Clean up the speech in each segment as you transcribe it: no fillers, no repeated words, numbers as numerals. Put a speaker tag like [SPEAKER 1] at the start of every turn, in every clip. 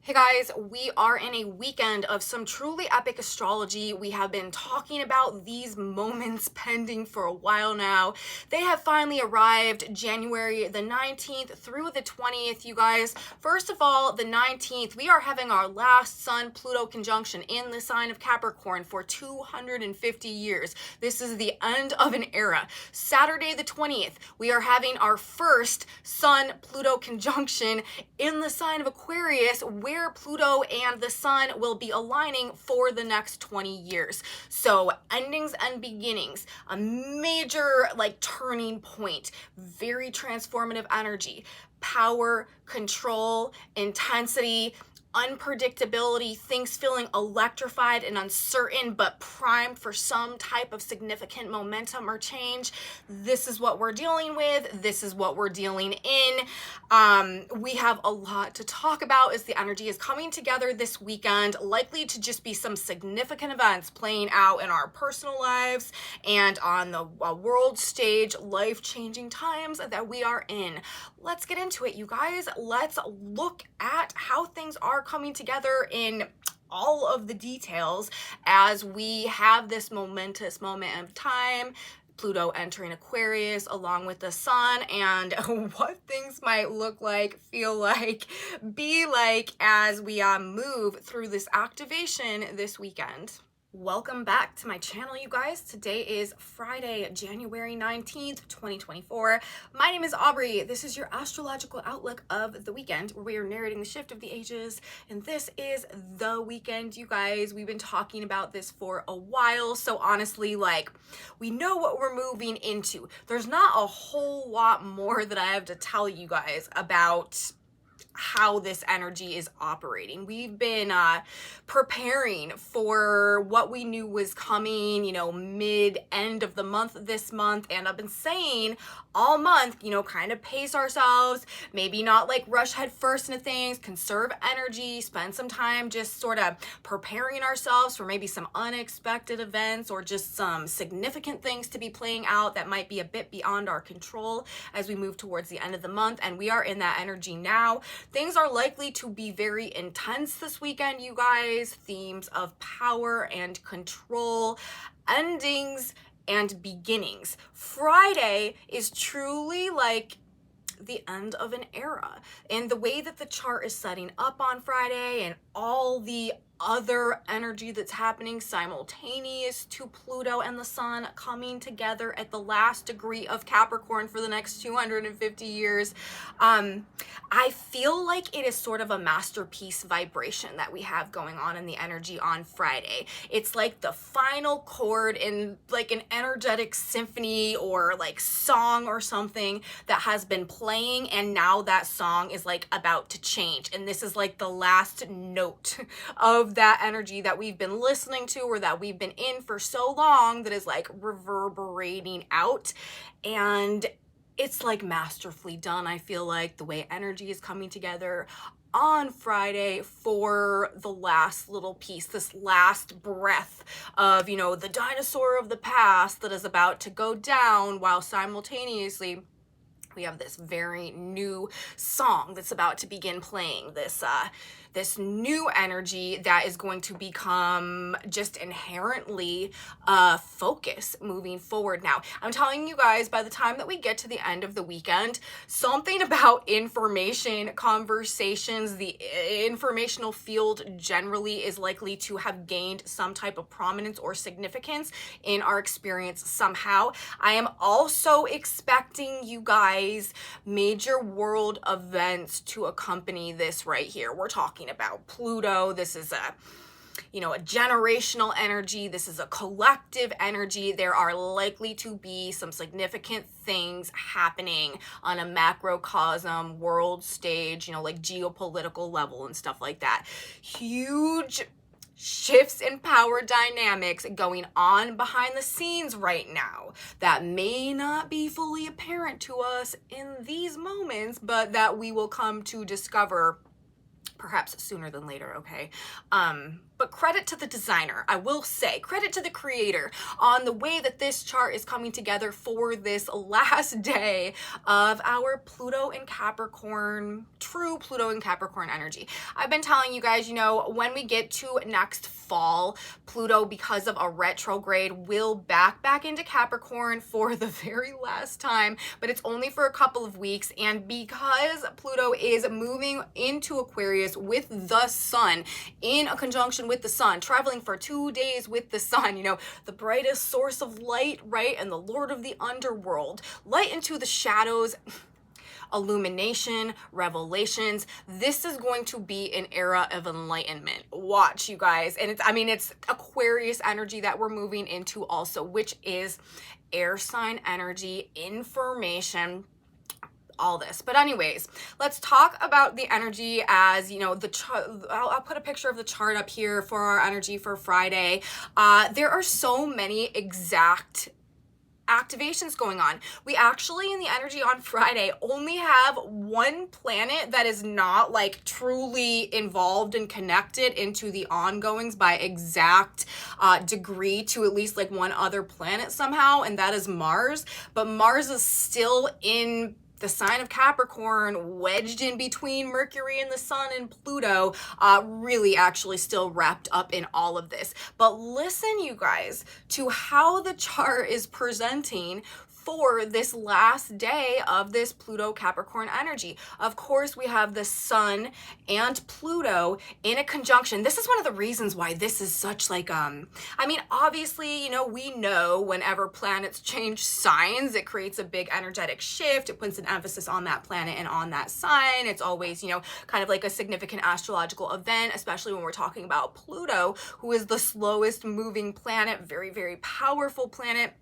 [SPEAKER 1] Hey guys, we are in a weekend of some truly epic astrology. We have been talking about these moments pending for a while now. They have finally arrived January the 19th through the 20th, you guys. First of all, the 19th, we are having our last Sun-Pluto conjunction in the sign of Capricorn for 250 years. This is the end of an era. Saturday the 20th, we are having our first Sun-Pluto conjunction in the sign of Aquarius, where Pluto and the Sun will be aligning for the next 20 years. So endings and beginnings, a major turning point, very transformative energy, power, control, intensity, unpredictability, things feeling electrified and uncertain but primed for some type of significant momentum or change. This is what we're dealing with. This is what we're dealing in. We have a lot to talk about as the energy is coming together this weekend, likely to just be some significant events playing out in our personal lives and on the world stage, life-changing times that we are in. Let's get into it, you guys. Let's look at how things are coming together in all of the details as we have this momentous moment of time, Pluto entering Aquarius along with the Sun, and what things might look like, feel like, be like as we move through this activation this weekend. Welcome back to my channel, you guys. Today is Friday, January 19th, 2024. My name is Aubrey. This is your astrological outlook of the weekend, where we are narrating the shift of the ages. And this is the weekend, you guys. We've been talking about this for a while. So honestly, we know what we're moving into. There's not a whole lot more that I have to tell you guys about how this energy is operating. We've been preparing for what we knew was coming, mid-end of the month this month, and I've been saying all month, kind of pace ourselves, maybe not rush head first into things, conserve energy, spend some time just sort of preparing ourselves for maybe some unexpected events or just some significant things to be playing out that might be a bit beyond our control as we move towards the end of the month, and we are in that energy now. Things are likely to be very intense this weekend, you guys. Themes of power and control, endings and beginnings. Friday is truly the end of an era. And the way that the chart is setting up on Friday and all the other energy that's happening simultaneous to Pluto and the Sun coming together at the last degree of Capricorn for the next 250 years, I feel like it is sort of a masterpiece vibration that we have going on in the energy on Friday. It's like the final chord in an energetic symphony or song or something that has been playing, and now that song is about to change, and this is the last note of that energy that we've been listening to or that we've been in for so long that is reverberating out. And it's masterfully done. I feel like the way energy is coming together on Friday for the last little piece, this last breath of, the dinosaur of the past that is about to go down, while simultaneously we have this very new song that's about to begin playing, this new energy that is going to become just inherently focus moving forward. Now, I'm telling you guys, by the time that we get to the end of the weekend, something about information, conversations, the informational field generally is likely to have gained some type of prominence or significance in our experience somehow. I am also expecting, you guys, major world events to accompany this right here. We're talking about Pluto. This is a generational energy. This is a collective energy. There are likely to be some significant things happening on a macrocosm world stage, geopolitical level and stuff like that. Huge shifts in power dynamics going on behind the scenes right now that may not be fully apparent to us in these moments, but that we will come to discover perhaps sooner than later, okay? But credit to the designer, I will say, credit to the creator on the way that this chart is coming together for this last day of our Pluto in Capricorn, true Pluto in Capricorn energy. I've been telling you guys, you know, when we get to next fall, Pluto, because of a retrograde, will back into Capricorn for the very last time, but it's only for a couple of weeks. And because Pluto is moving into Aquarius with the sun, in a conjunction with the sun, traveling for 2 days with the sun, you know, the brightest source of light, right? And the Lord of the underworld, light into the shadows, illumination, revelations. This is going to be an era of enlightenment. Watch, you guys. And it's Aquarius energy that we're moving into also, which is air sign energy, information, all this. But anyways, let's talk about the energy as, you know, the chart. I'll put a picture of the chart up here for our energy for Friday. There are so many exact activations going on. We actually, in the energy on Friday, only have one planet that is not like truly involved and connected into the ongoings by exact degree to at least like one other planet somehow, and that is Mars. But Mars is still in the sign of Capricorn, wedged in between Mercury and the sun and Pluto, really actually still wrapped up in all of this. But listen, you guys, to how the chart is presenting for this last day of this Pluto Capricorn energy. Of course, we have the sun and Pluto in a conjunction. This is one of the reasons why this is such like, obviously, you know, we know whenever planets change signs, it creates a big energetic shift. It puts an emphasis on that planet and on that sign. It's always, you know, kind of like a significant astrological event, especially when we're talking about Pluto, who is the slowest moving planet, very, very powerful planet.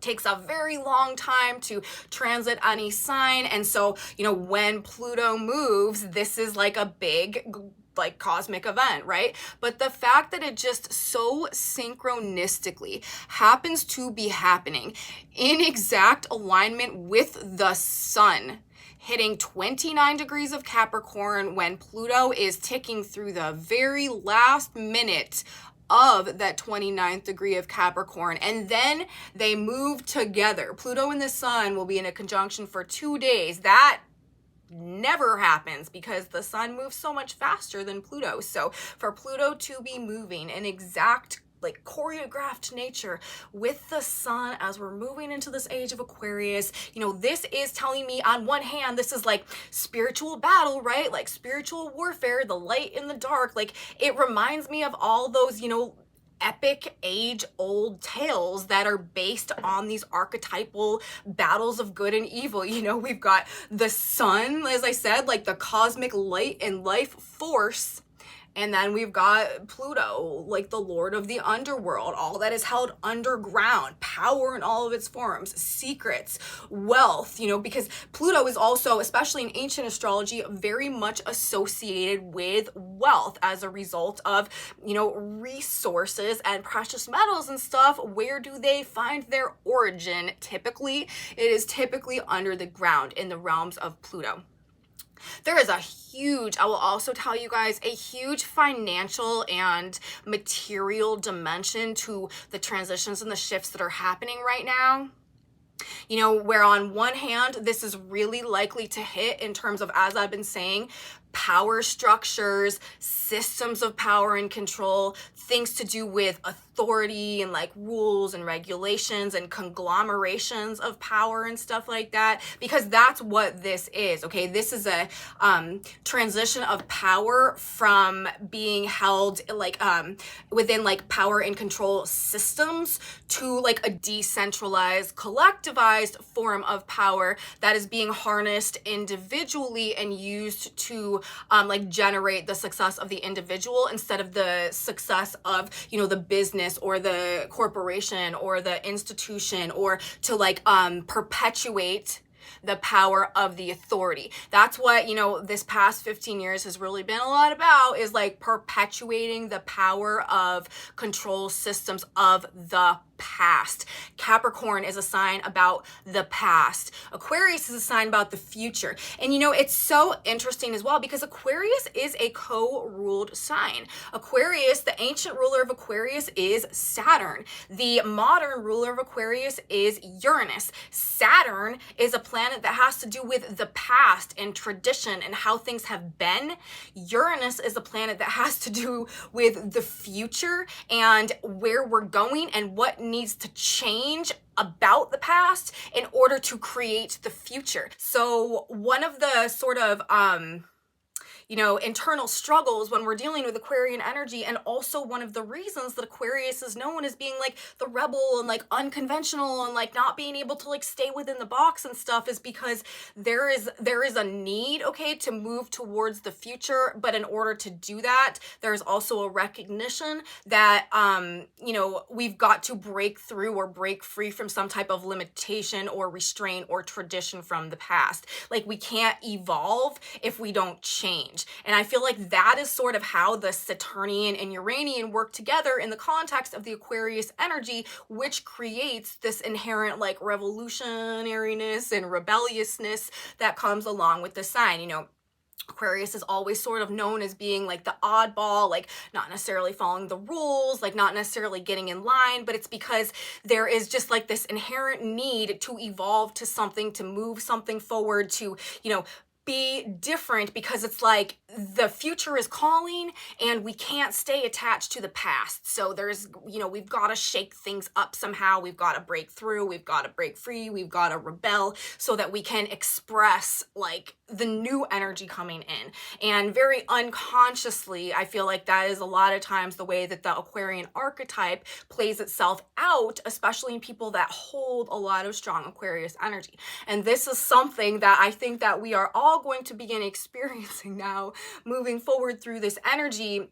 [SPEAKER 1] Takes a very long time to transit any sign. And so, you know, when Pluto moves, this is like a big like cosmic event, right? But the fact that it just so synchronistically happens to be happening in exact alignment with the sun, hitting 29 degrees of Capricorn when Pluto is ticking through the very last minute of that 29th degree of Capricorn, and then they move together. Pluto and the sun will be in a conjunction for 2 days. That never happens because the sun moves so much faster than Pluto. So for Pluto to be moving in exact like choreographed nature with the sun as we're moving into this age of Aquarius, you know, this is telling me on one hand, this is like spiritual battle, right? Like spiritual warfare, the light in the dark. Like it reminds me of all those, you know, epic age-old tales that are based on these archetypal battles of good and evil. You know, we've got the sun, as I said, like the cosmic light and life force. And then we've got Pluto, like the Lord of the underworld, all that is held underground, power in all of its forms, secrets, wealth, you know, because Pluto is also, especially in ancient astrology, very much associated with wealth as a result of, you know, resources and precious metals and stuff. Where do they find their origin? Typically, it is typically under the ground in the realms of Pluto. There is a huge, I will also tell you guys, a huge financial and material dimension to the transitions and the shifts that are happening right now. You know, where on one hand, this is really likely to hit in terms of, as I've been saying, power structures, systems of power and control, things to do with authority and like rules and regulations and conglomerations of power and stuff like that, because that's what this is. Okay, this is a transition of power from being held like within like power and control systems to like a decentralized, collectivized form of power that is being harnessed individually and used to like generate the success of the individual instead of the success of, you know, the business or the corporation or the institution, or to like perpetuate the power of the authority. That's what, you know, this past 15 years has really been a lot about, is like perpetuating the power of control systems of the past. Capricorn is a sign about the past. Aquarius is a sign about the future. And you know, it's so interesting as well because Aquarius is a co-ruled sign. Aquarius, the ancient ruler of Aquarius is Saturn. The modern ruler of Aquarius is Uranus. Saturn is a planet that has to do with the past and tradition and how things have been. Uranus is a planet that has to do with the future and where we're going and what needs to change about the past in order to create the future. So one of the sort of you know, internal struggles when we're dealing with Aquarian energy, and also one of the reasons that Aquarius is known as being like the rebel and like unconventional and like not being able to like stay within the box and stuff, is because there is a need, okay, to move towards the future. But in order to do that, there's also a recognition that you know, we've got to break through or break free from some type of limitation or restraint or tradition from the past. Like, we can't evolve if we don't change. And I feel like that is sort of how the Saturnian and Uranian work together in the context of the Aquarius energy, which creates this inherent like revolutionariness and rebelliousness that comes along with the sign. You know, Aquarius is always sort of known as being like the oddball, like not necessarily following the rules, like not necessarily getting in line, but it's because there is just like this inherent need to evolve to something, to move something forward, to, you know, be different, because it's like the future is calling and we can't stay attached to the past. So there's, you know, we've got to shake things up somehow. We've got to break through, we've got to break free, we've got to rebel so that we can express like the new energy coming in. And very unconsciously, I feel like that is a lot of times the way that the Aquarian archetype plays itself out, especially in people that hold a lot of strong Aquarius energy. And this is something that I think that we are all going to begin experiencing now, moving forward through this energy,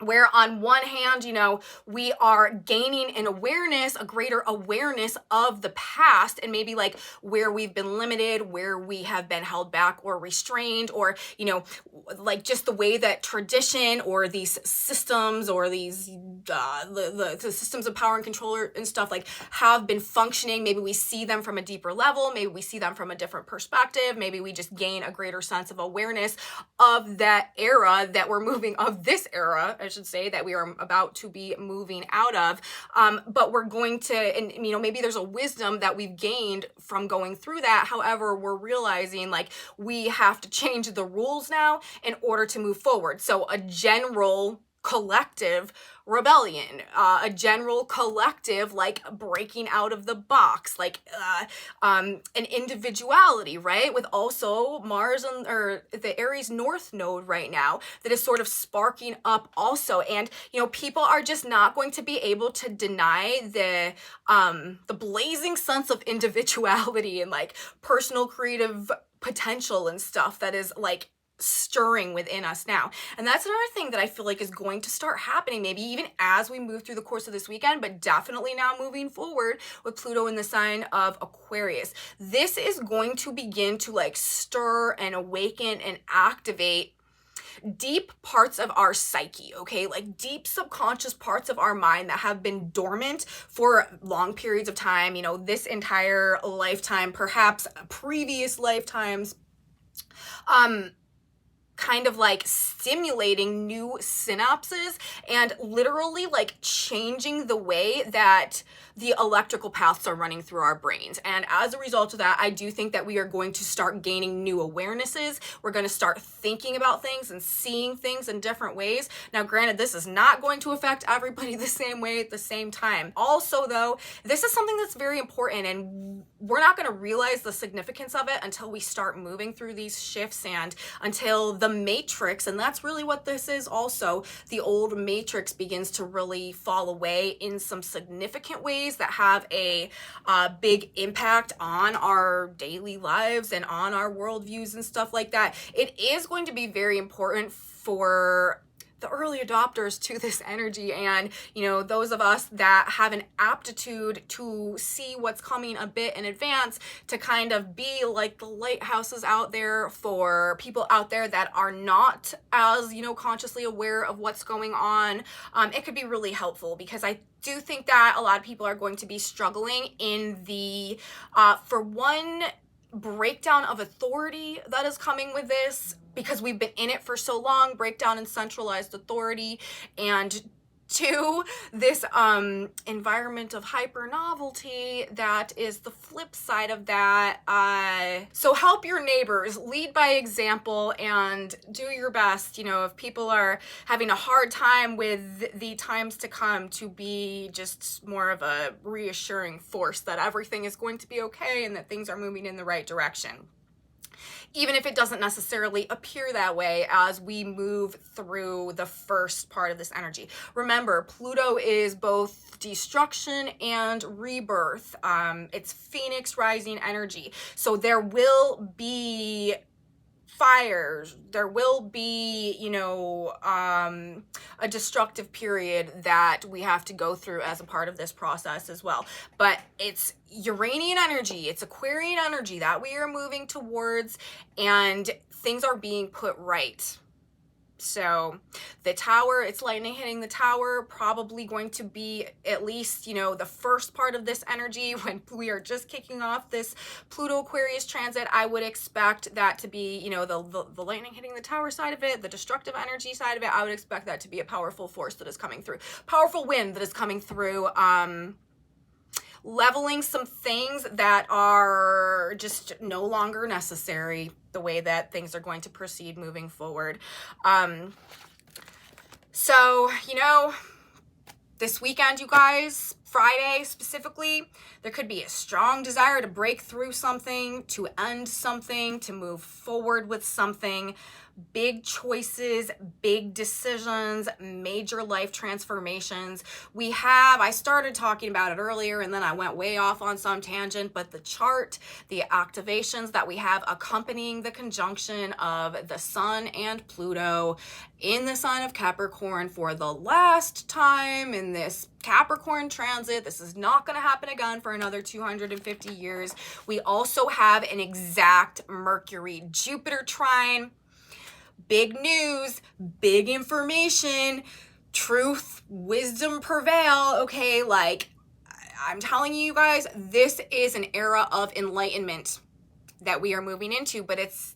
[SPEAKER 1] where on one hand, you know, we are gaining an awareness, a greater awareness of the past, and maybe like where we've been limited, where we have been held back or restrained, or, you know, like just the way that tradition or these systems or these the systems of power and control and stuff like have been functioning. Maybe we see them from a deeper level, maybe we see them from a different perspective, maybe we just gain a greater sense of awareness of that era that we're moving, of this era, I should say, that we are about to be moving out of. But we're going to, and you know, maybe there's a wisdom that we've gained from going through that. However, we're realizing like we have to change the rules now in order to move forward. So a general collective rebellion, a general collective like breaking out of the box, like an individuality, right? With also Mars and or the Aries North node right now that is sort of sparking up also. And you know, people are just not going to be able to deny the blazing sense of individuality and like personal creative potential and stuff that is like stirring within us now. And that's another thing that I feel like is going to start happening, maybe even as we move through the course of this weekend, but definitely now moving forward with Pluto in the sign of Aquarius. This is going to begin to like stir and awaken and activate deep parts of our psyche, okay? Like deep subconscious parts of our mind that have been dormant for long periods of time, you know, this entire lifetime, perhaps previous lifetimes, kind of like stimulating new synapses and literally like changing the way that the electrical paths are running through our brains. And as a result of that, I do think that we are going to start gaining new awarenesses. We're going to start thinking about things and seeing things in different ways. Now, granted, this is not going to affect everybody the same way at the same time. Also, though, this is something that's very important, and we're not going to realize the significance of it until we start moving through these shifts and until the matrix, and that's really what this is also, the old matrix begins to really fall away in some significant ways that have a big impact on our daily lives and on our worldviews and stuff like that. It is going to be very important for the early adopters to this energy, and you know, those of us that have an aptitude to see what's coming a bit in advance, to kind of be like the lighthouses out there for people out there that are not as, you know, consciously aware of what's going on. It could be really helpful, because I do think that a lot of people are going to be struggling in the for one, breakdown of authority that is coming with this, because we've been in it for so long, breakdown in centralized authority, and two, this environment of hyper novelty that is the flip side of that. So help your neighbors, lead by example, and do your best, you know, if people are having a hard time with the times to come, to be just more of a reassuring force that everything is going to be okay and that things are moving in the right direction, even if it doesn't necessarily appear that way as we move through the first part of this energy. Remember, Pluto is both destruction and rebirth. It's Phoenix rising energy. So there will be fires, there will be, you know, a destructive period that we have to go through as a part of this process as well. But it's Uranian energy, it's Aquarian energy that we are moving towards, and things are being put right. So the tower, it's lightning hitting the tower, probably going to be at least, you know, the first part of this energy when we are just kicking off this Pluto Aquarius transit. I would expect that to be, you know, the lightning hitting the tower side of it, the destructive energy side of it. I would expect that to be a powerful force that is coming through, powerful wind that is coming through, leveling some things that are just no longer necessary, the way that things are going to proceed moving forward. So, you know, this weekend, you guys, Friday specifically, there could be a strong desire to break through something, to end something, to move forward with something. Big choices, big decisions, major life transformations. I started talking about it earlier and then I went way off on some tangent, but the chart, the activations that we have accompanying the conjunction of the Sun and Pluto in the sign of Capricorn for the last time in this Capricorn transit. This is not going to happen again for another 250 years. We also have an exact Mercury-Jupiter trine. Big news, big information, truth, wisdom prevail, okay? Like, I'm telling you guys, this is an era of enlightenment that we are moving into, but it's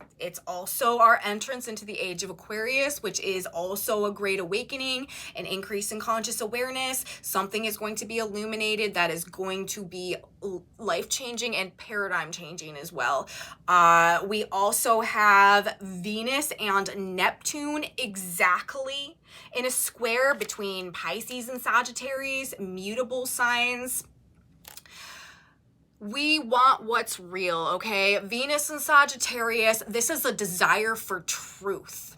[SPEAKER 1] also our entrance into the age of Aquarius, which is also a great awakening, an increase in conscious awareness. Something is going to be illuminated that is going to be life-changing and paradigm-changing as well. We also have Venus and Neptune exactly in a square between Pisces and Sagittarius, mutable signs. We want what's real, okay? Venus and Sagittarius, this is a desire for truth.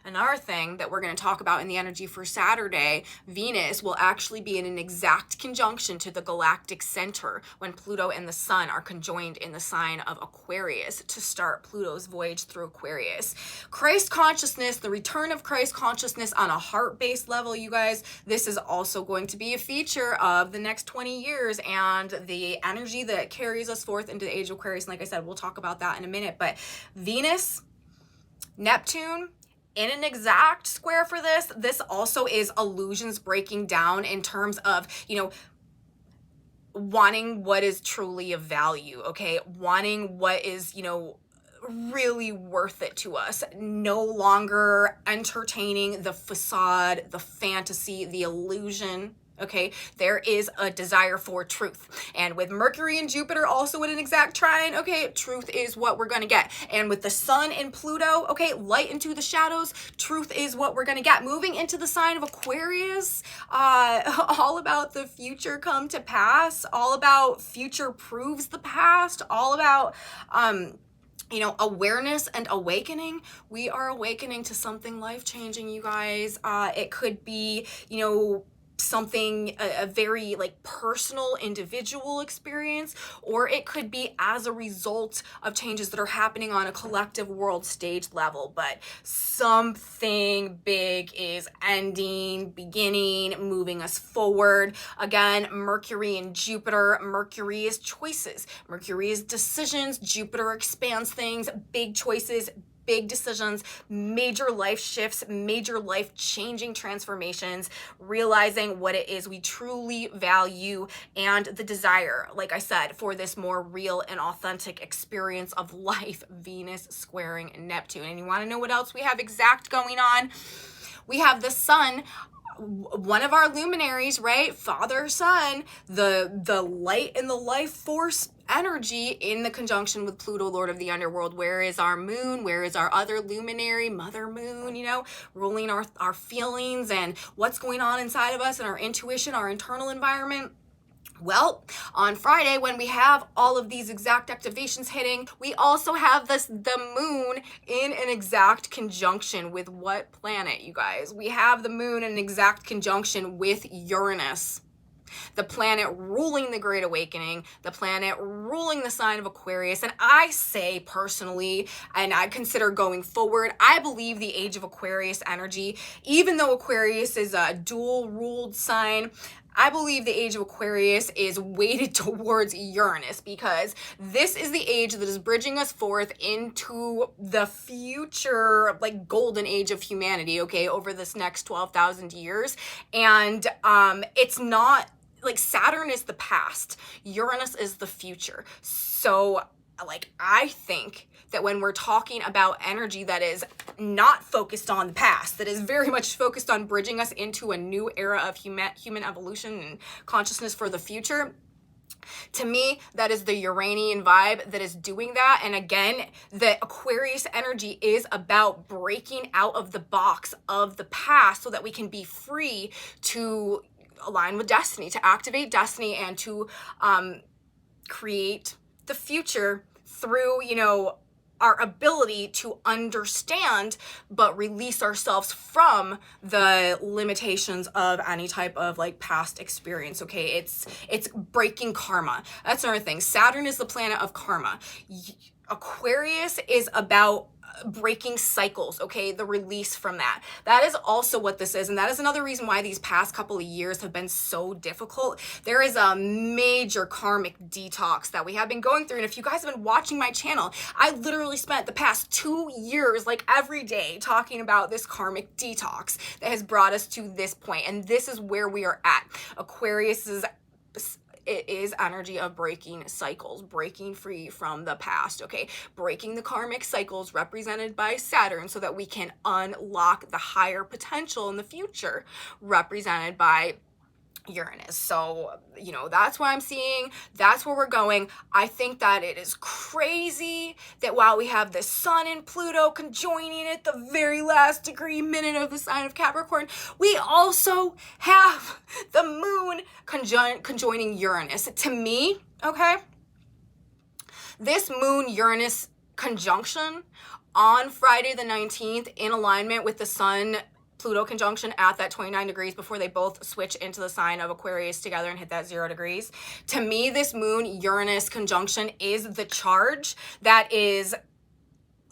[SPEAKER 1] Another thing that we're going to talk about in the energy for Saturday, Venus will actually be in an exact conjunction to the galactic center when Pluto and the Sun are conjoined in the sign of Aquarius to start Pluto's voyage through Aquarius. Christ consciousness, the return of Christ consciousness on a heart-based level, you guys, this is also going to be a feature of the next 20 years and the energy that carries us forth into the age of Aquarius. And like I said, we'll talk about that in a minute, but Venus, Neptune, in an exact square for this also is illusions breaking down in terms of, you know, wanting what is truly of value, okay? Wanting what is, you know, really worth it to us. No longer entertaining the facade, the fantasy, the illusion. Okay, there is a desire for truth. And with Mercury and Jupiter also in an exact trine, okay, truth is what we're going to get. And with the Sun and Pluto, okay, light into the shadows, truth is what we're going to get. Moving into the sign of Aquarius, all about the future come to pass, all about future proves the past, all about, you know, awareness and awakening. We are awakening to something life-changing, you guys. It could be, you know, something, a very like personal individual experience, or it could be as a result of changes that are happening on a collective world stage level. But something big is ending, beginning, moving us forward. Again, Mercury and Jupiter. Mercury is choices, Mercury is decisions, Jupiter expands things, big choices, big decisions, major life shifts, major life changing transformations, realizing what it is we truly value and the desire, like I said, for this more real and authentic experience of life. Venus squaring Neptune. And you want to know what else we have exact going on? We have the sun, one of our luminaries, right? Father, son, the light and the life force energy in the conjunction with Pluto, Lord of the Underworld. Where is our moon? Where is our other luminary, Mother Moon, you know, ruling our feelings and what's going on inside of us and our intuition, our internal environment? Well, on Friday, when we have all of these exact activations hitting, we also have the moon in an exact conjunction with what planet, you guys? We have the moon in an exact conjunction with Uranus, the planet ruling the Great Awakening, the planet ruling the sign of Aquarius. And I say personally, and I consider going forward, I believe the age of Aquarius energy, even though Aquarius is a dual ruled sign, I believe the age of Aquarius is weighted towards Uranus, because this is the age that is bridging us forth into the future, like golden age of humanity, okay, over this next 12,000 years. And it's not like Saturn is the past, Uranus is the future. So like, I think that when we're talking about energy that is not focused on the past, that is very much focused on bridging us into a new era of human evolution and consciousness for the future, to me, that is the Uranian vibe that is doing that. And again, the Aquarius energy is about breaking out of the box of the past so that we can be free to align with destiny, to activate destiny, and to create the future through, you know, our ability to understand but release ourselves from the limitations of any type of like past experience. Okay, it's breaking karma. That's another thing. Saturn is the planet of karma. Aquarius is about breaking cycles, okay, the release from that. That is also what this is, and that is another reason why these past couple of years have been so difficult. There is a major karmic detox that we have been going through, and if you guys have been watching my channel, I literally spent the past 2 years, like every day, talking about this karmic detox that has brought us to this point, and this is where we are at. It is energy of breaking cycles, breaking free from the past, okay? Breaking the karmic cycles represented by Saturn so that we can unlock the higher potential in the future represented by Uranus. So, you know, that's what I'm seeing. That's where we're going. I think that it is crazy that while we have the sun and Pluto conjoining at the very last degree minute of the sign of Capricorn, we also have the moon conjoining Uranus. To me, okay, this moon-Uranus conjunction on Friday the 19th in alignment with the sun Pluto conjunction at that 29 degrees before they both switch into the sign of Aquarius together and hit that 0 degrees. To me, this moon-Uranus conjunction is the charge that is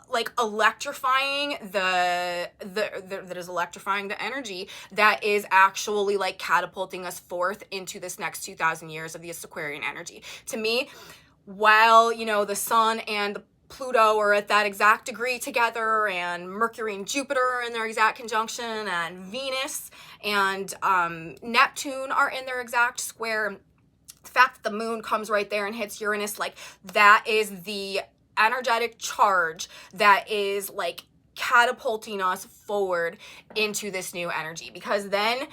[SPEAKER 1] like electrifying that is electrifying the energy that is actually like catapulting us forth into this next 2,000 years of the Aquarian energy. To me, while, you know, the sun and the Pluto are at that exact degree together, and Mercury and Jupiter are in their exact conjunction, and Venus and Neptune are in their exact square, the fact that the moon comes right there and hits Uranus, like that is the energetic charge that is like catapulting us forward into this new energy. Because then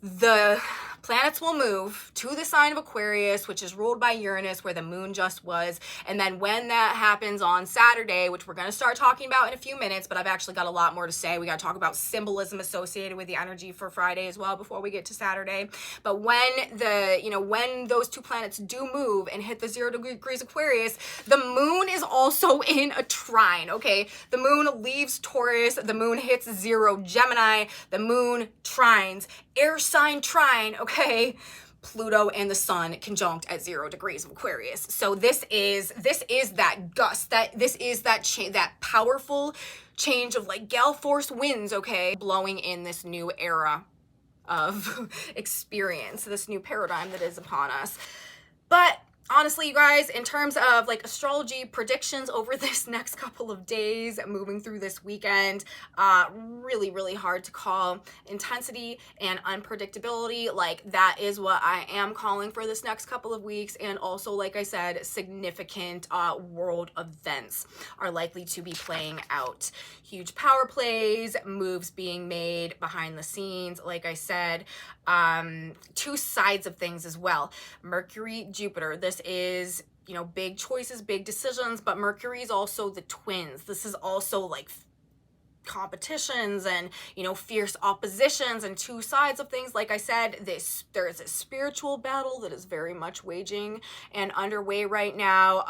[SPEAKER 1] the planets will move to the sign of Aquarius, which is ruled by Uranus, where the moon just was. And then when that happens on Saturday, which we're going to start talking about in a few minutes, but I've actually got a lot more to say. We got to talk about symbolism associated with the energy for Friday as well before we get to Saturday. But when those two planets do move and hit the 0 degrees Aquarius, the moon is also in a trine, okay? The moon leaves Taurus, the moon hits 0 Gemini, the moon trines, air sign trine, okay? Pluto and the sun conjunct at 0 degrees of Aquarius. So this is that gust, that powerful change of like gale force winds, okay, blowing in this new era of experience, this new paradigm that is upon us. But honestly, you guys, in terms of like astrology predictions over this next couple of days, moving through this weekend, really hard to call. Intensity and unpredictability, like that is what I am calling for this next couple of weeks. And also, like I said, significant world events are likely to be playing out. Huge power plays, moves being made behind the scenes, like I said, two sides of things as well. Mercury, Jupiter, this is, big choices, big decisions, but Mercury is also the twins. This is also like competitions and fierce oppositions and two sides of things. Like I said, there's a spiritual battle that is very much waging and underway right now.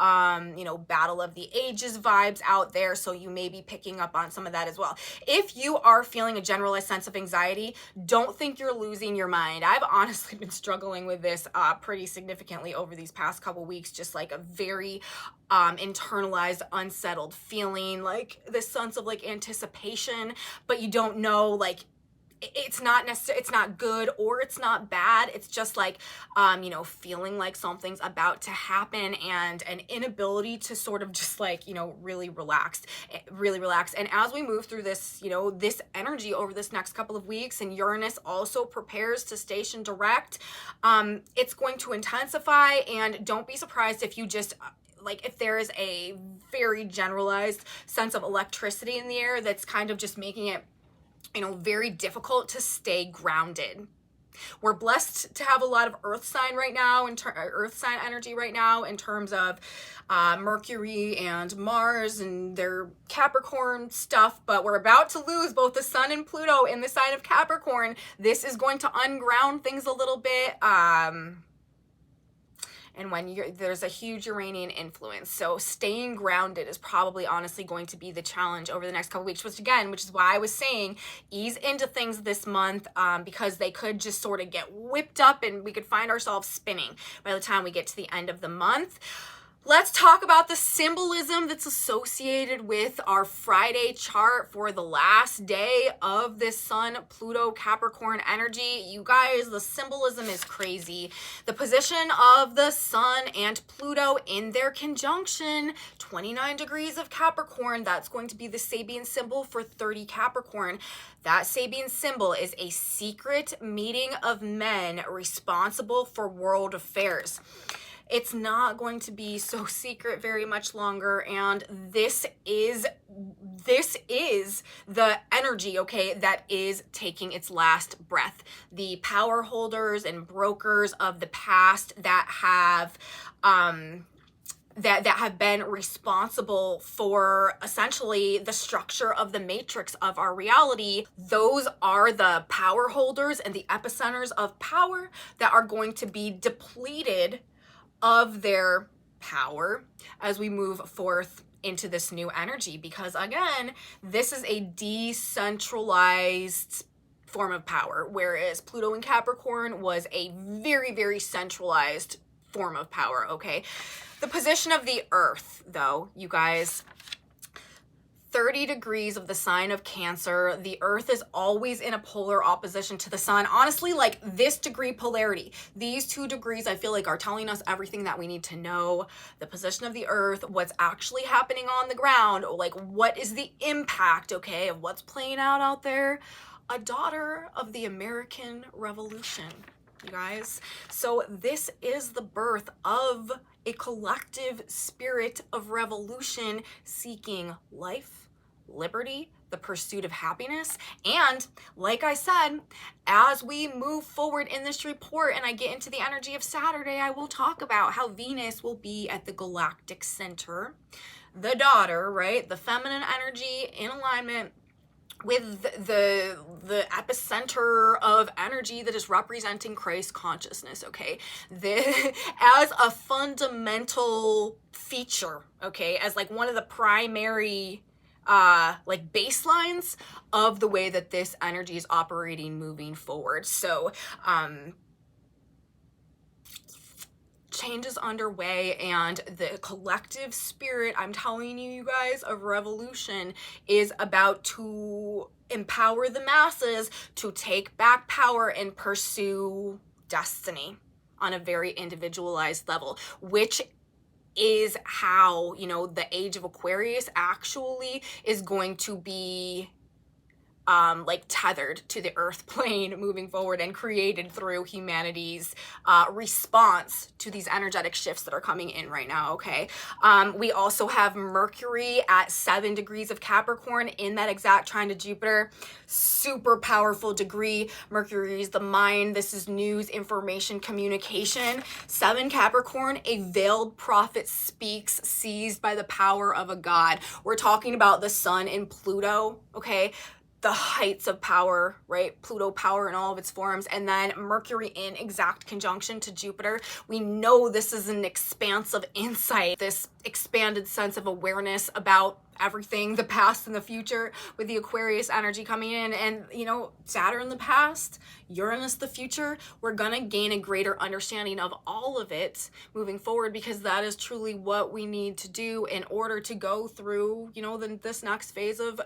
[SPEAKER 1] Battle of the ages vibes out there, so you may be picking up on some of that as well. If you are feeling a generalized sense of anxiety, don't think you're losing your mind. I've honestly been struggling with this pretty significantly over these past couple weeks, just like a very internalized, unsettled feeling, like this sense of like anticipation, but you don't know, like it's not good or it's not bad. It's just like, feeling like something's about to happen and an inability to sort of just like, really relax. And as we move through this, this energy over this next couple of weeks, and Uranus also prepares to station direct, it's going to intensify. And don't be surprised if you just, if there is a very generalized sense of electricity in the air that's kind of just making it, very difficult to stay grounded. We're blessed to have a lot of earth sign right now, earth sign energy right now in terms of Mercury and Mars and their Capricorn stuff, but we're about to lose both the sun and Pluto in the sign of Capricorn. This is going to unground things a little bit. And when there's a huge Uranian influence. So staying grounded is probably honestly going to be the challenge over the next couple weeks, which is why I was saying ease into things this month, because they could just sort of get whipped up and we could find ourselves spinning by the time we get to the end of the month. Let's talk about the symbolism that's associated with our Friday chart for the last day of this Sun, Pluto, Capricorn energy. You guys, the symbolism is crazy. The position of the Sun and Pluto in their conjunction, 29 degrees of Capricorn, that's going to be the Sabian symbol for 30 Capricorn. That Sabian symbol is a secret meeting of men responsible for world affairs. It's not going to be so secret very much longer, and this is the energy, okay, that is taking its last breath. The power holders and brokers of the past that have that have been responsible for essentially the structure of the matrix of our reality, those are the power holders and the epicenters of power that are going to be depleted of their power as we move forth into this new energy, because again, this is a decentralized form of power, whereas Pluto in Capricorn was a very centralized form of power, okay? The position of the Earth, though, you guys, 30 degrees of the sign of Cancer. The Earth is always in a polar opposition to the sun. Honestly, like this degree polarity, these 2 degrees, I feel like are telling us everything that we need to know. The position of the Earth, what's actually happening on the ground, like what is the impact, okay, of what's playing out there. A daughter of the American Revolution, you guys. So this is the birth of a collective spirit of revolution seeking life, liberty, the pursuit of happiness. And like I said, as we move forward in this report and I get into the energy of Saturday, I will talk about how Venus will be at the galactic center, the daughter, right? The feminine energy in alignment with the epicenter of energy that is representing Christ consciousness, okay? As a fundamental feature, okay, as like one of the primary like baselines of the way that this energy is operating moving forward. So change is underway, and the collective spirit, I'm telling you guys, of revolution is about to empower the masses to take back power and pursue destiny on a very individualized level, which is how, you know, the age of Aquarius actually is going to be like tethered to the earth plane moving forward and created through humanity's response to these energetic shifts that are coming in right now, okay? We also have Mercury at 7 degrees of Capricorn in that exact trine to Jupiter. Super powerful degree. Mercury is the mind. This is news, information, communication. 7 Capricorn, a veiled prophet speaks, seized by the power of a god. We're talking about the sun in Pluto, okay? The heights of power, right? Pluto power in all of its forms. And then Mercury in exact conjunction to Jupiter. We know this is an expansive insight, this expanded sense of awareness about everything, the past and the future, with the Aquarius energy coming in. And, you know, Saturn the past, Uranus the future, we're gonna gain a greater understanding of all of it moving forward, because that is truly what we need to do in order to go through, you know, this next phase of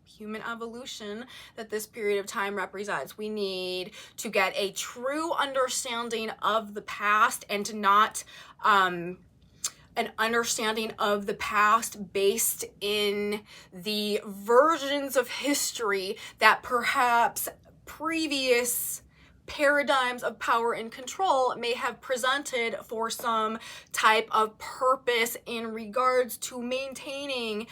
[SPEAKER 1] human evolution that this period of time represents. We need to get a true understanding of the past, and to not an understanding of the past based in the versions of history that perhaps previous paradigms of power and control may have presented for some type of purpose in regards to maintaining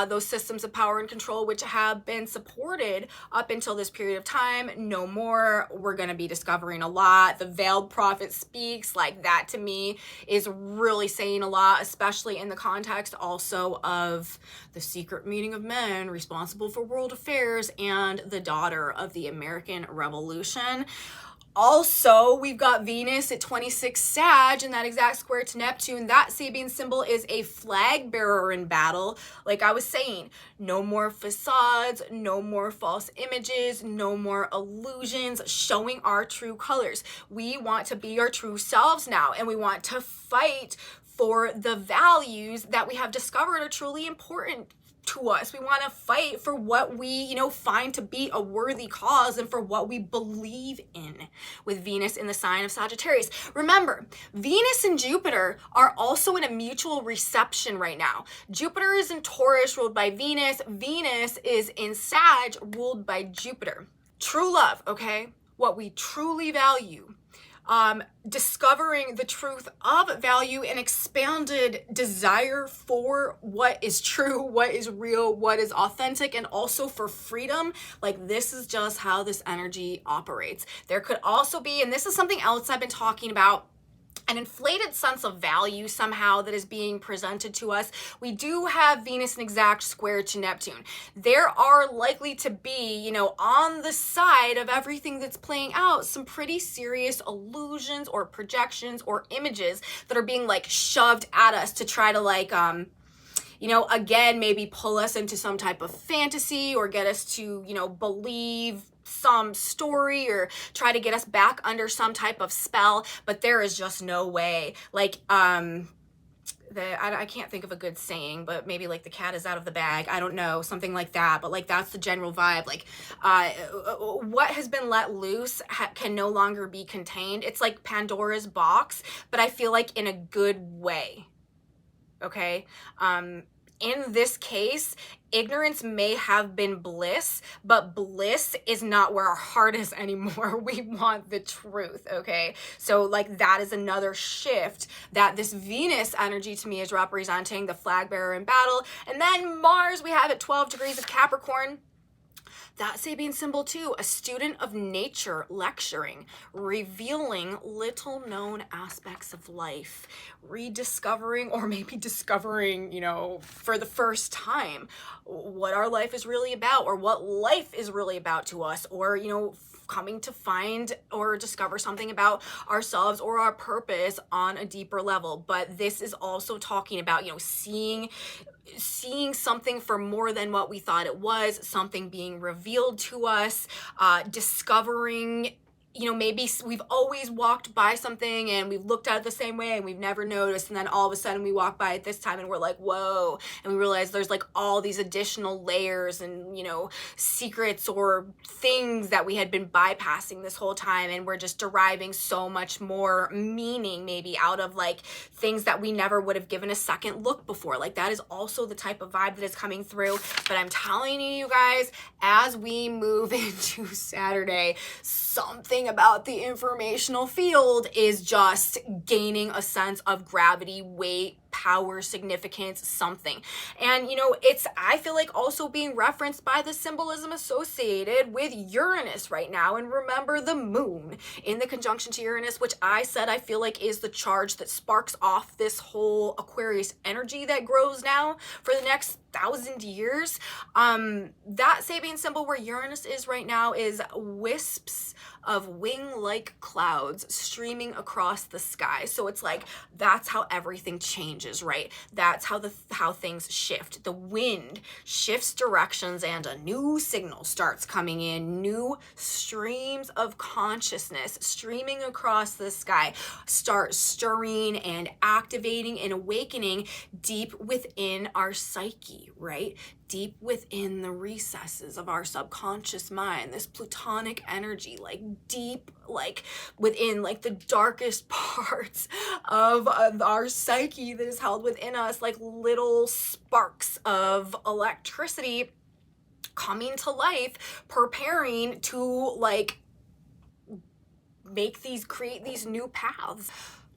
[SPEAKER 1] those systems of power and control, which have been supported up until this period of time. No more. We're going to be discovering a lot. The veiled prophet speaks, like that to me is really saying a lot, especially in the context also of the secret meeting of men responsible for world affairs and the daughter of the American Revolution. Also, we've got Venus at 26 Sag in that exact square to Neptune. That Sabian symbol is a flag bearer in battle. Like I was saying, no more facades, no more false images, no more illusions, showing our true colors. We want to be our true selves now, and we want to fight for the values that we have discovered are truly important to us. We want to fight for what we, you know, find to be a worthy cause, and for what we believe in, with Venus in the sign of Sagittarius. Remember, Venus and Jupiter are also in a mutual reception right now. Jupiter is in Taurus, ruled by Venus. Venus is in Sag, ruled by Jupiter. True love, okay? What we truly value. Discovering the truth of value, and expanded desire for what is true, what is real, what is authentic, and also for freedom. Like, this is just how this energy operates. There could also be, and this is something else I've been talking about, an inflated sense of value somehow that is being presented to us. We do have Venus in exact square to Neptune. There are likely to be, you know, on the side of everything that's playing out, some pretty serious illusions or projections or images that are being like shoved at us to try to like, you know, again, maybe pull us into some type of fantasy, or get us to, you know, believe some story, or try to get us back under some type of spell. But there is just no way. Like, I can't think of a good saying, but maybe like the cat is out of the bag. I don't know, something like that. But like, that's the general vibe. Like, what has been let loose can no longer be contained. It's like Pandora's box, but I feel like in a good way. Okay. in this case, ignorance may have been bliss, but bliss is not where our heart is anymore. We want the truth, okay? So like that is another shift that this Venus energy to me is representing, the flag bearer in battle. And then Mars, we have at 12 degrees of Capricorn. That Sabian symbol too, a student of nature lecturing, revealing little known aspects of life, rediscovering or maybe discovering, you know, for the first time what our life is really about, or what life is really about to us, or, you know, coming to find or discover something about ourselves or our purpose on a deeper level. But this is also talking about, you know, seeing something for more than what we thought it was, something being revealed to us, discovering, you know, maybe we've always walked by something and we've looked at it the same way and we've never noticed, and then all of a sudden we walk by it this time and we're like, whoa, and we realize there's like all these additional layers and, you know, secrets or things that we had been bypassing this whole time, and we're just deriving so much more meaning maybe out of like things that we never would have given a second look before. Like that is also the type of vibe that is coming through. But I'm telling you guys, as we move into Saturday, something about the informational field is just gaining a sense of gravity, weight, power, significance, something. And, you know, it's, I feel like, also being referenced by the symbolism associated with Uranus right now. And remember the moon in the conjunction to Uranus, which I said I feel like is the charge that sparks off this whole Aquarius energy that grows now for the next 1,000 years. That Sabian symbol where Uranus is right now is wisps of wing-like clouds streaming across the sky. So it's like, that's how everything changes, right? That's how how things shift. The wind shifts directions and a new signal starts coming in. New streams of consciousness streaming across the sky start stirring and activating and awakening deep within our psyche, right? Deep within the recesses of our subconscious mind, this plutonic energy, like deep, like within like the darkest parts of our psyche that is held within us, like little sparks of electricity coming to life, preparing to like create these new paths,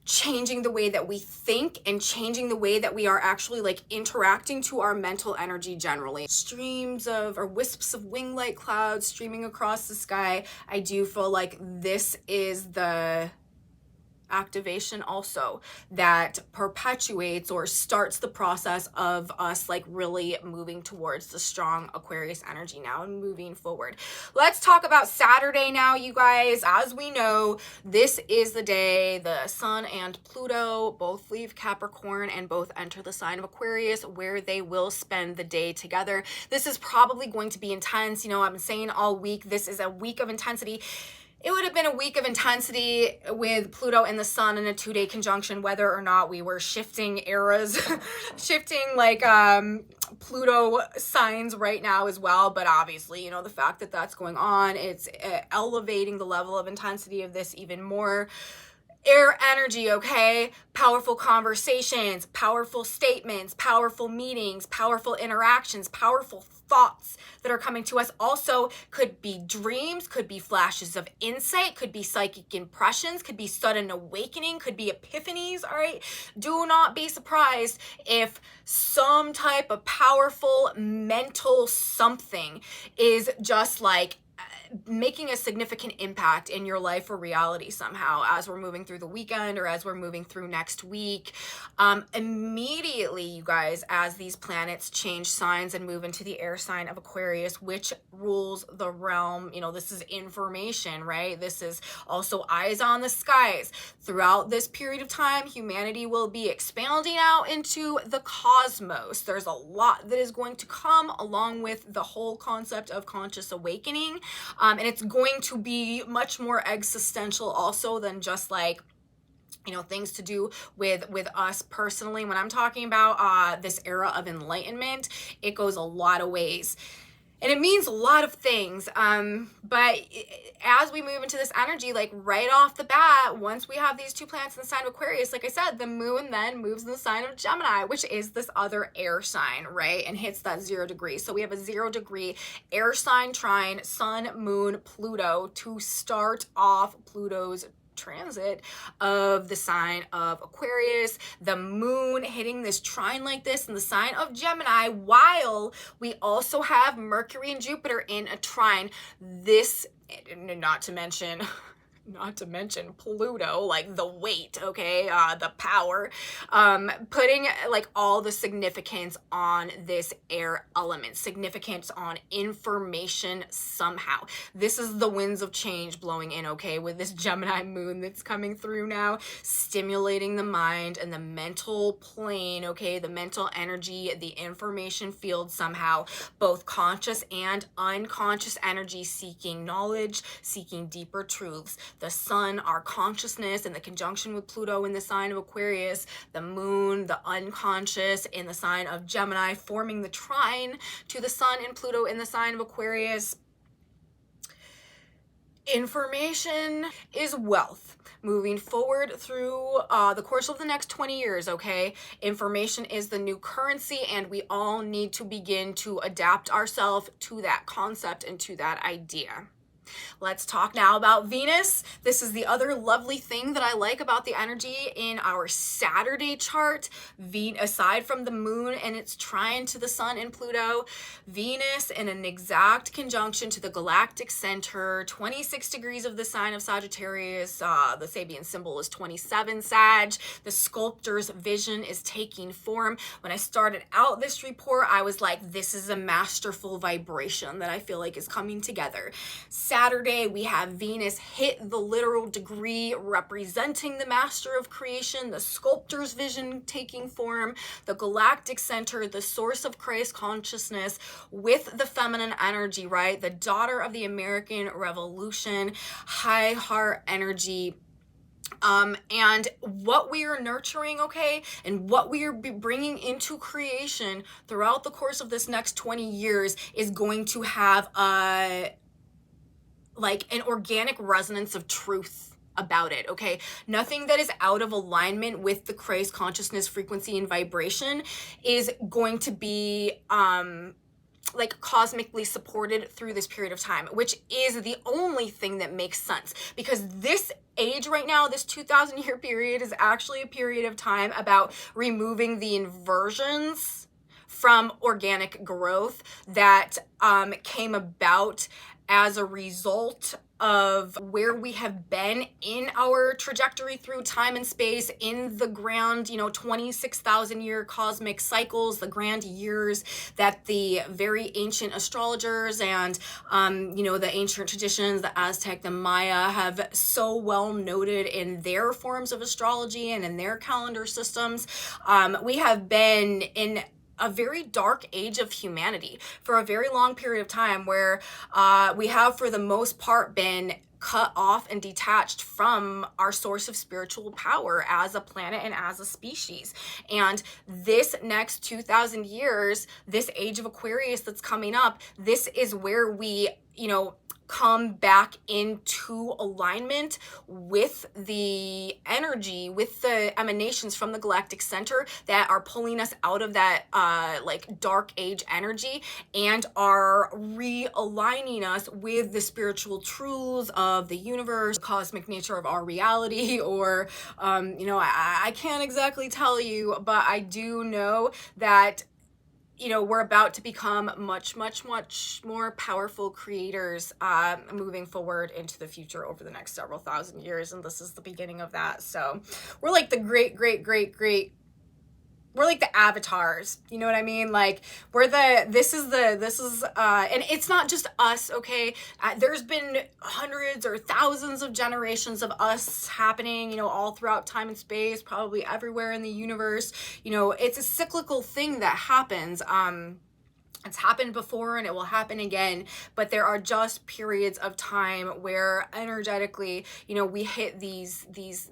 [SPEAKER 1] changing the way that we think and changing the way that we are actually like interacting to our mental energy generally. Streams of, or wisps of wing-like clouds streaming across the sky. I do feel like this is the activation also that perpetuates or starts the process of us like really moving towards the strong Aquarius energy now and moving forward. Let's talk about Saturday now, you guys. As we know, this is the day the Sun and Pluto both leave Capricorn and both enter the sign of Aquarius, where they will spend the day together. This is probably going to be intense. You know, I've been saying all week, this is a week of intensity. It would have been a week of intensity with Pluto and the Sun in a 2-day conjunction, whether or not we were shifting eras, shifting like Pluto signs right now as well. But obviously, you know, the fact that that's going on, it's elevating the level of intensity of this even more. Air energy, okay? Powerful conversations, powerful statements, powerful meetings, powerful interactions, powerful thoughts that are coming to us. Also could be dreams, could be flashes of insight, could be psychic impressions, could be sudden awakening, could be epiphanies, all right? Do not be surprised if some type of powerful mental something is just like making a significant impact in your life or reality somehow as we're moving through the weekend or as we're moving through next week. Immediately, you guys, as these planets change signs and move into the air sign of Aquarius, which rules the realm, you know, this is information, right? This is also eyes on the skies. Throughout this period of time, humanity will be expanding out into the cosmos. There's a lot that is going to come along with the whole concept of conscious awakening. And it's going to be much more existential also than just like, you know, things to do with us personally. When I'm talking about this era of enlightenment, it goes a lot of ways. And it means a lot of things. But as we move into this energy, like right off the bat, once we have these two planets in the sign of Aquarius, like I said, the moon then moves in the sign of Gemini, which is this other air sign, right? And hits that 0 degree. So we have a 0 degree air sign trine, Sun, Moon, Pluto to start off Pluto's transit of the sign of Aquarius, the moon hitting this trine like this in the sign of Gemini, while we also have Mercury and Jupiter in a trine. This, not to mention Pluto, like the weight, okay, the power, putting like all the significance on this air element, significance on information somehow. This is the winds of change blowing in, okay, with this Gemini moon that's coming through now, stimulating the mind and the mental plane, okay, the mental energy, the information field somehow, both conscious and unconscious energy, seeking knowledge, seeking deeper truths. The sun, our consciousness, in the conjunction with Pluto in the sign of Aquarius, the moon, the unconscious in the sign of Gemini, forming the trine to the sun and Pluto in the sign of Aquarius. Information is wealth. Moving forward through the course of the next 20 years, okay? Information is the new currency, and we all need to begin to adapt ourselves to that concept and to that idea. Let's talk now about Venus. This is the other lovely thing that I like about the energy in our Saturday chart. Aside from the moon and its trine to the sun and Pluto, Venus in an exact conjunction to the galactic center, 26 degrees of the sign of Sagittarius. The Sabian symbol is 27 Sag. The sculptor's vision is taking form. When I started out this report, I was like, this is a masterful vibration that I feel like is coming together. Saturday, we have Venus hit the literal degree, representing the master of creation, the sculptor's vision taking form, the galactic center, the source of Christ consciousness with the feminine energy, right? The daughter of the American Revolution, high heart energy. And what we are nurturing, okay, and what we are bringing into creation throughout the course of this next 20 years is going to have like an organic resonance of truth about it, okay? Nothing that is out of alignment with the Christ consciousness frequency and vibration is going to be like cosmically supported through this period of time, which is the only thing that makes sense, because this age right now, this 2,000-year period, is actually a period of time about removing the inversions from organic growth that came about as a result of where we have been in our trajectory through time and space in the grand, 26,000 year cosmic cycles, the grand years that the very ancient astrologers and, the ancient traditions, the Aztec, the Maya, have so well noted in their forms of astrology and in their calendar systems. We have been in a very dark age of humanity for a very long period of time, where we have for the most part been cut off and detached from our source of spiritual power as a planet and as a species. And this next 2,000 years, this age of Aquarius that's coming up, this is where we, come back into alignment with the energy, with the emanations from the galactic center that are pulling us out of that like dark age energy and are realigning us with the spiritual truths of the universe, cosmic nature of our reality, or I can't exactly tell you, but I do know that we're about to become much, much, much more powerful creators moving forward into the future over the next several thousand years. And this is the beginning of that. So we're like the great, we're like the avatars, you know what I mean? Like and it's not just us, okay? There's been hundreds or thousands of generations of us happening, all throughout time and space, probably everywhere in the universe. It's a cyclical thing that happens. It's happened before and it will happen again, but there are just periods of time where energetically, we hit these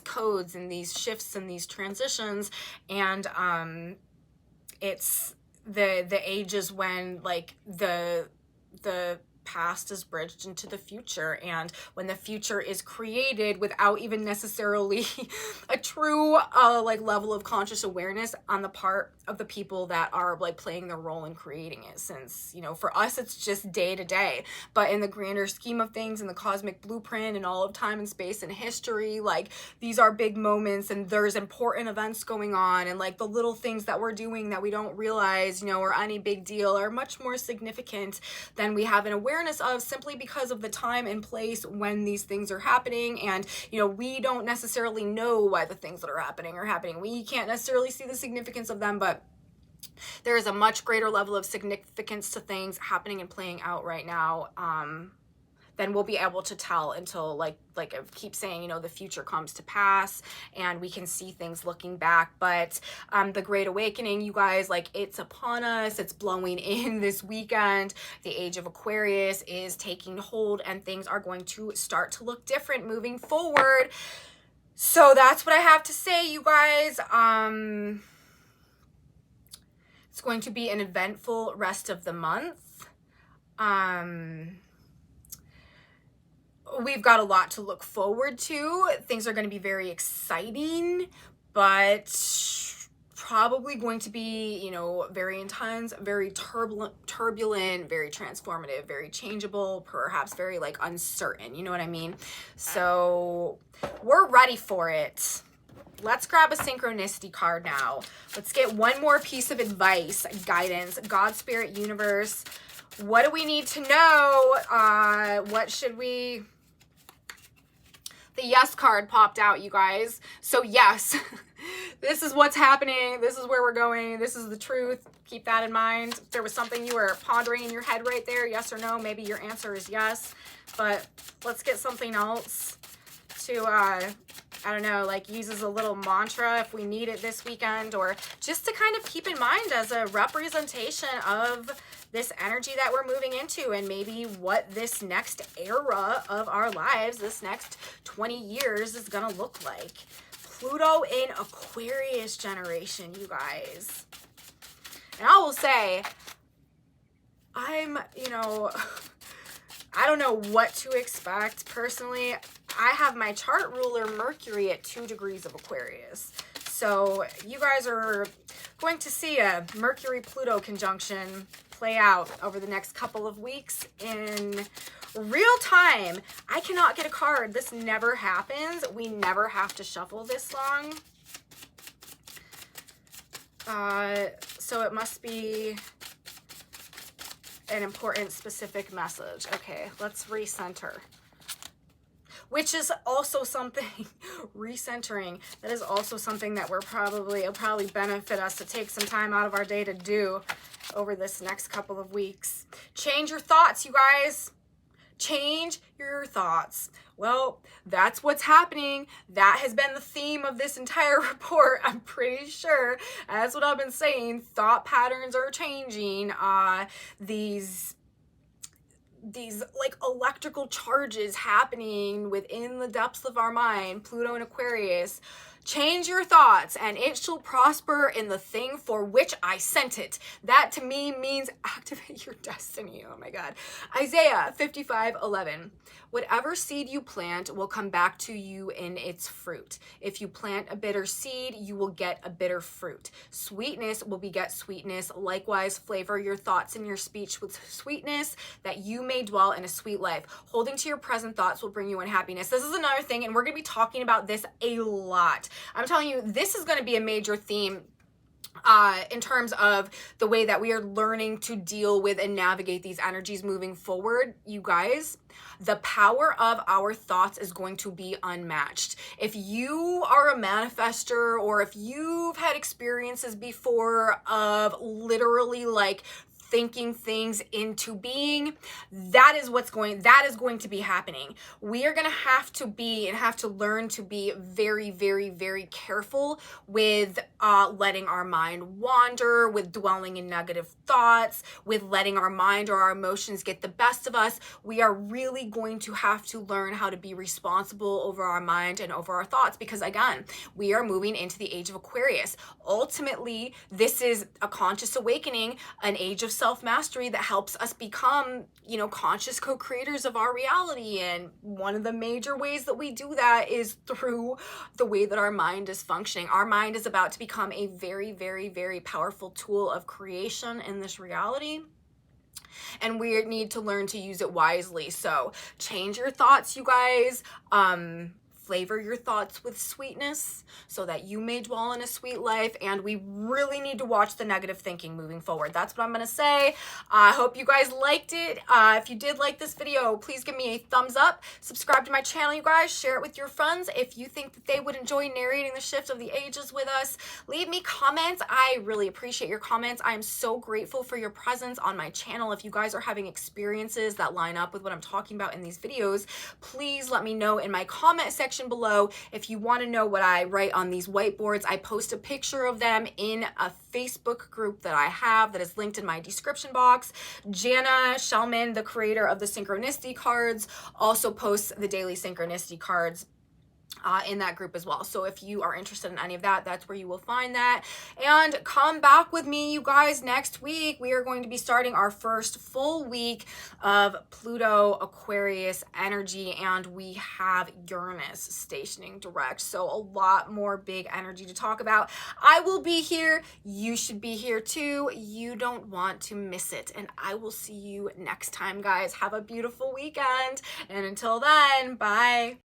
[SPEAKER 1] codes and these shifts and these transitions, and it's the ages when like the past is bridged into the future, and when the future is created without even necessarily a true like level of conscious awareness on the part of the people that are like playing their role in creating it. Since, you know, for us it's just day to day, but in the grander scheme of things, in the cosmic blueprint and all of time and space and history, like these are big moments, and there's important events going on, and like the little things that we're doing that we don't realize, you know, are any big deal, are much more significant than we have an awareness of, simply because of the time and place when these things are happening. And, you know, we don't necessarily know why the things that are happening. We can't necessarily see the significance of them, but there is a much greater level of significance to things happening and playing out right now, then we'll be able to tell until like I keep saying, you know, the future comes to pass and we can see things looking back. But the Great Awakening, you guys, like it's upon us. It's blowing in this weekend. The age of Aquarius is taking hold, and things are going to start to look different moving forward. So that's what I have to say, you guys. It's going to be an eventful rest of the month. We've got a lot to look forward to. Things are going to be very exciting, but probably going to be, you know, very intense, very turbulent, very transformative, very changeable, perhaps very like uncertain, you know what I mean? So we're ready for it. Let's grab a synchronicity card now. Let's get one more piece of advice, guidance, God, Spirit, Universe. What do we need to know? What should we... The yes card popped out, you guys. So yes, this is what's happening. This is where we're going. This is the truth. Keep that in mind. If there was something you were pondering in your head right there, yes or no, maybe your answer is yes. But let's get something else to, I don't know, like use as a little mantra if we need it this weekend, or just to kind of keep in mind as a representation of this energy that we're moving into, and maybe what this next era of our lives, this next 20 years is gonna look like. Pluto in Aquarius generation, you guys. And I will say, you know, I don't know what to expect. Personally, I have my chart ruler Mercury at 2 degrees of Aquarius. So you guys are going to see a Mercury-Pluto conjunction play out over the next couple of weeks in real time. I cannot get a card. This never happens. We never have to shuffle this long. So it must be an important, specific message. Okay, let's recenter. Which is also something, recentering, that is also something that it'll probably benefit us to take some time out of our day to do over this next couple of weeks. Change your thoughts, you guys. Change your thoughts. Well, that's what's happening. That has been the theme of this entire report, I'm pretty sure. That's what I've been saying. Thought patterns are changing. These like electrical charges happening within the depths of our mind, Pluto and Aquarius. Change your thoughts, and it shall prosper in the thing for which I sent it. That to me means activate your destiny. Oh my God. Isaiah 55:11. Whatever seed you plant will come back to you in its fruit. If you plant a bitter seed, you will get a bitter fruit. Sweetness will beget sweetness. Likewise, flavor your thoughts and your speech with sweetness, that you may dwell in a sweet life. Holding to your present thoughts will bring you unhappiness. This is another thing, and we're going to be talking about this a lot. I'm telling you, this is going to be a major theme in terms of the way that we are learning to deal with and navigate these energies moving forward. You guys, the power of our thoughts is going to be unmatched. If you are a manifester, or if you've had experiences before of literally like thinking things into being. That is going to be happening. We are going to have to learn to be very, very, very careful with letting our mind wander, with dwelling in negative thoughts, with letting our mind or our emotions get the best of us. We are really going to have to learn how to be responsible over our mind and over our thoughts, because again, we are moving into the age of Aquarius. Ultimately, this is a conscious awakening, an age of self-mastery that helps us become, conscious co-creators of our reality. And one of the major ways that we do that is through the way that our mind is functioning. Our mind is about to become a very, very, very powerful tool of creation in this reality, and we need to learn to use it wisely. So change your thoughts, you guys. Flavor your thoughts with sweetness so that you may dwell in a sweet life. And we really need to watch the negative thinking moving forward. That's what I'm going to say. I hope you guys liked it. If you did like this video, please give me a thumbs up. Subscribe to my channel, you guys. Share it with your friends if you think that they would enjoy narrating the shift of the ages with us. Leave me comments. I really appreciate your comments. I am so grateful for your presence on my channel. If you guys are having experiences that line up with what I'm talking about in these videos, please let me know in my comment section below. If you want to know what I write on these whiteboards, I post a picture of them in a Facebook group that I have that is linked in my description box. Jana Shellman, the creator of the Synchronicity cards, also posts the daily Synchronicity cards in that group as well. So if you are interested in any of that, that's where you will find that. And come back with me, you guys, next week. We are going to be starting our first full week of Pluto Aquarius energy, and we have Uranus stationing direct. So a lot more big energy to talk about. I will be here. You should be here too. You don't want to miss it. And I will see you next time, guys. Have a beautiful weekend. And until then, bye.